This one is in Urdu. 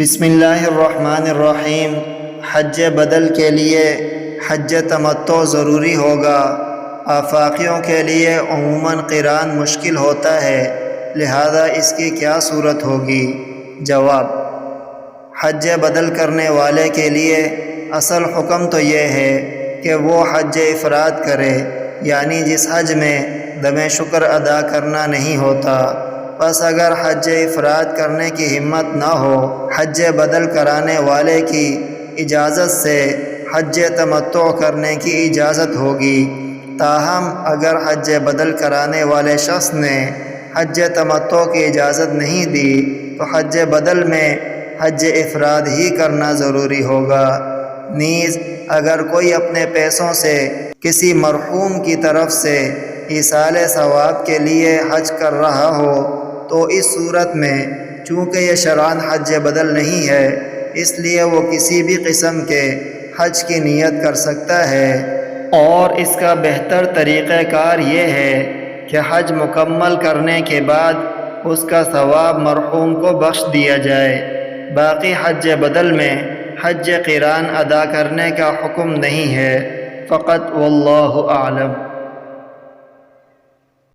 بسم اللہ الرحمن الرحیم۔ حج بدل کے لیے حج تمتع ضروری ہوگا۔ آفاقیوں کے لیے عموماً قران مشکل ہوتا ہے، لہذا اس کی کیا صورت ہوگی؟ جواب: حج بدل کرنے والے کے لیے اصل حکم تو یہ ہے کہ وہ حج افراد کرے، یعنی جس حج میں دم شکر ادا کرنا نہیں ہوتا۔ بس اگر حج افراد کرنے کی ہمت نہ ہو، حج بدل کرانے والے کی اجازت سے حج تمتع کرنے کی اجازت ہوگی۔ تاہم اگر حج بدل کرانے والے شخص نے حج تمتع کی اجازت نہیں دی تو حج بدل میں حج افراد ہی کرنا ضروری ہوگا۔ نیز اگر کوئی اپنے پیسوں سے کسی مرحوم کی طرف سے ایصال ثواب کے لیے حج کر رہا ہو تو اس صورت میں چونکہ یہ شرعاً حج بدل نہیں ہے، اس لیے وہ کسی بھی قسم کے حج کی نیت کر سکتا ہے، اور اس کا بہتر طریقہ کار یہ ہے کہ حج مکمل کرنے کے بعد اس کا ثواب مرحوم کو بخش دیا جائے۔ باقی حج بدل میں حج قران ادا کرنے کا حکم نہیں ہے، فقط واللہ اعلم۔